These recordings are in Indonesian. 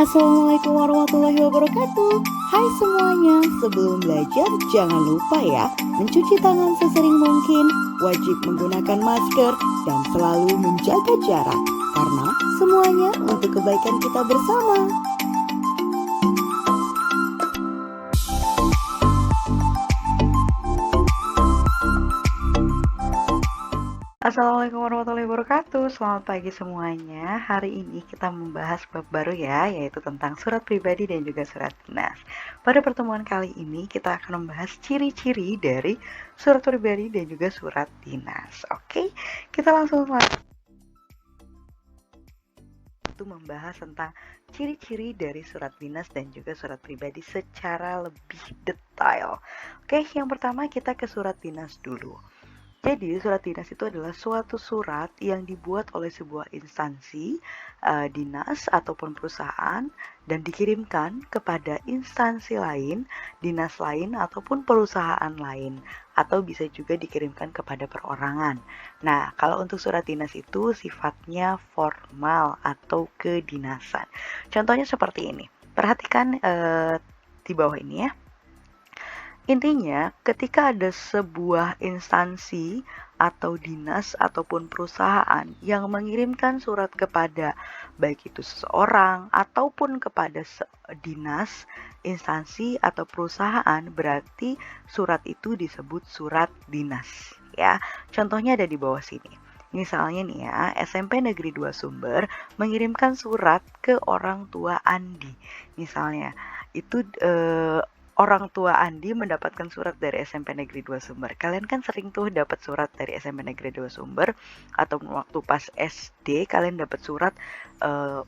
Assalamualaikum warahmatullahi wabarakatuh. Hai semuanya, sebelum belajar jangan lupa ya mencuci tangan sesering mungkin, wajib menggunakan masker, dan selalu menjaga jarak. Karena semuanya untuk kebaikan kita bersama. Assalamualaikum warahmatullahi wabarakatuh. Selamat pagi semuanya. Hari ini kita membahas bab baru ya, yaitu tentang surat pribadi dan juga surat dinas. Pada pertemuan kali ini kita akan membahas ciri-ciri dari surat pribadi dan juga surat dinas. Oke, kita langsung membahas tentang ciri-ciri dari surat dinas dan juga surat pribadi secara lebih detail. Oke, yang pertama kita ke surat dinas dulu. Jadi, surat dinas itu adalah suatu surat yang dibuat oleh sebuah instansi, dinas ataupun perusahaan dan dikirimkan kepada instansi lain, dinas lain ataupun perusahaan lain, atau bisa juga dikirimkan kepada perorangan. Nah, kalau untuk surat dinas itu sifatnya formal atau kedinasan. Contohnya seperti ini. Perhatikan di bawah ini ya. Intinya, ketika ada sebuah instansi atau dinas ataupun perusahaan yang mengirimkan surat kepada baik itu seseorang ataupun kepada dinas, instansi atau perusahaan, berarti surat itu disebut surat dinas ya. Contohnya ada di bawah sini. Misalnya nih ya, SMP Negeri 2 Sumber mengirimkan surat ke orang tua Andi. Misalnya, itu orang tua Andi mendapatkan surat dari SMP Negeri 2 Sumber. Kalian kan sering tuh dapat surat dari SMP Negeri 2 Sumber, atau waktu pas SD kalian dapat surat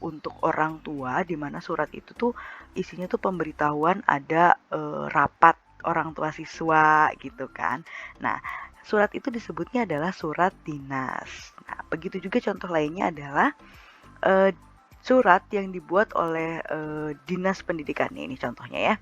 untuk orang tua, di mana surat itu tuh isinya tuh pemberitahuan ada rapat orang tua siswa gitu kan. Nah, surat itu disebutnya adalah surat dinas. Nah, begitu juga contoh lainnya adalah surat yang dibuat oleh dinas pendidikan. Ini contohnya ya.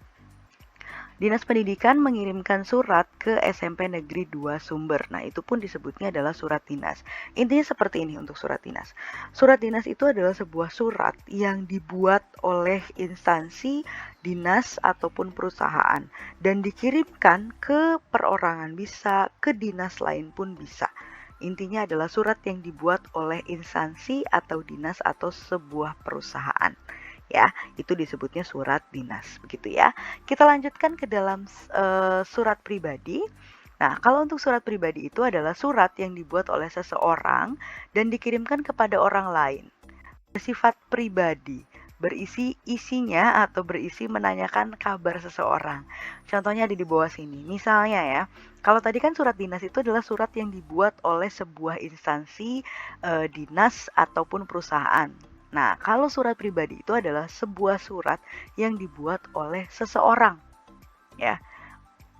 Dinas Pendidikan mengirimkan surat ke SMP Negeri 2 Sumber. Nah, itu pun disebutnya adalah surat dinas. Intinya seperti ini untuk surat dinas. Surat dinas itu adalah sebuah surat yang dibuat oleh instansi, dinas, ataupun perusahaan. Dan dikirimkan ke perorangan bisa, ke dinas lain pun bisa. Intinya adalah surat yang dibuat oleh instansi atau dinas atau sebuah perusahaan. Ya, itu disebutnya surat dinas, begitu ya. Kita lanjutkan ke dalam surat pribadi. Nah, kalau untuk surat pribadi itu adalah surat yang dibuat oleh seseorang dan dikirimkan kepada orang lain. Bersifat pribadi, isinya atau berisi menanyakan kabar seseorang. Contohnya ada di bawah sini. Misalnya ya, kalau tadi kan surat dinas itu adalah surat yang dibuat oleh sebuah instansi, dinas ataupun perusahaan. Nah, kalau surat pribadi itu adalah sebuah surat yang dibuat oleh seseorang, ya.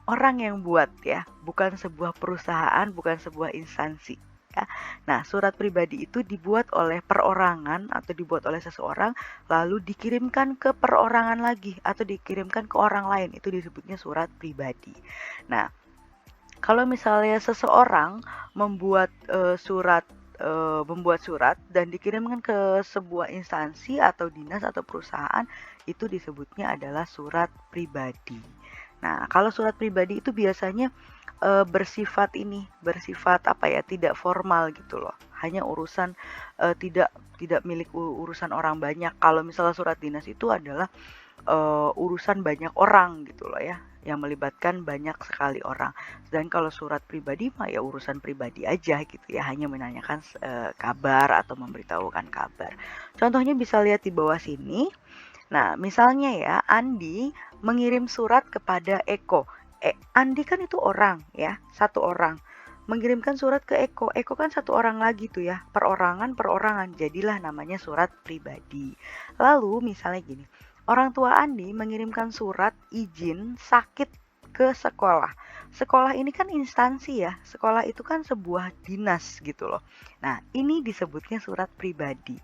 Orang yang buat ya, bukan sebuah perusahaan, bukan sebuah instansi. Ya. Nah, surat pribadi itu dibuat oleh perorangan atau dibuat oleh seseorang, lalu dikirimkan ke perorangan lagi atau dikirimkan ke orang lain. Itu disebutnya surat pribadi. Nah, kalau misalnya seseorang membuat surat dan dikirimkan ke sebuah instansi atau dinas atau perusahaan, itu disebutnya adalah surat pribadi. Nah, kalau surat pribadi itu biasanya bersifat apa ya, tidak formal gitu loh. Hanya urusan tidak milik urusan orang banyak. Kalau misalnya surat dinas itu adalah urusan banyak orang gitu loh ya, yang melibatkan banyak sekali orang. Dan kalau surat pribadi mah ya urusan pribadi aja gitu ya, hanya menanyakan kabar atau memberitahukan kabar. Contohnya bisa lihat di bawah sini. Nah, misalnya ya, Andi mengirim surat kepada Eko. Andi kan itu orang ya, satu orang. Mengirimkan surat ke Eko. Eko kan satu orang lagi tuh ya, perorangan. Jadilah namanya surat pribadi. Lalu misalnya gini, orang tua Andi mengirimkan surat izin sakit ke sekolah. Sekolah ini kan instansi ya, sekolah itu kan sebuah dinas gitu loh. Nah, ini disebutnya surat pribadi.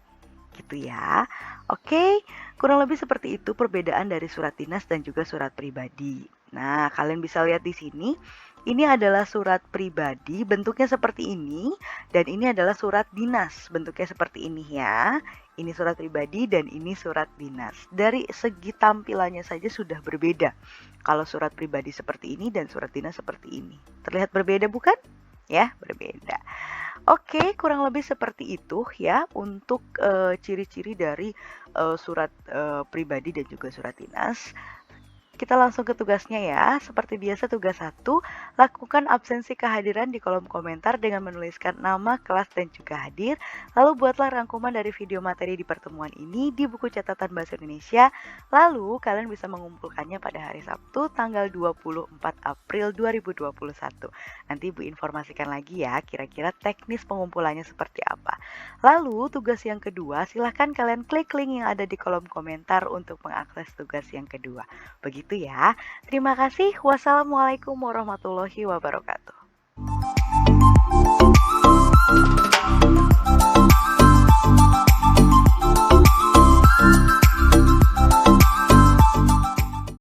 Gitu ya. Oke, kurang lebih seperti itu perbedaan dari surat dinas dan juga surat pribadi. Nah, kalian bisa lihat di sini, ini adalah surat pribadi, bentuknya seperti ini, dan ini adalah surat dinas, bentuknya seperti ini ya. Ini surat pribadi dan ini surat dinas. Dari segi tampilannya saja sudah berbeda. Kalau surat pribadi seperti ini dan surat dinas seperti ini. Terlihat berbeda bukan? Ya, berbeda. Oke, kurang lebih seperti itu ya untuk ciri-ciri dari surat pribadi dan juga surat dinas. Kita langsung ke tugasnya ya. Seperti biasa tugas 1, lakukan absensi kehadiran di kolom komentar dengan menuliskan nama, kelas, dan juga hadir. Lalu buatlah rangkuman dari video materi di pertemuan ini di buku catatan Bahasa Indonesia. Lalu kalian bisa mengumpulkannya pada hari Sabtu tanggal 24 April 2021. Nanti Ibu informasikan lagi ya kira-kira teknis pengumpulannya seperti apa. Lalu tugas yang kedua, silahkan kalian klik link yang ada di kolom komentar untuk mengakses tugas yang kedua. Begitu ya. Terima kasih. Wassalamualaikum warahmatullahi wabarakatuh.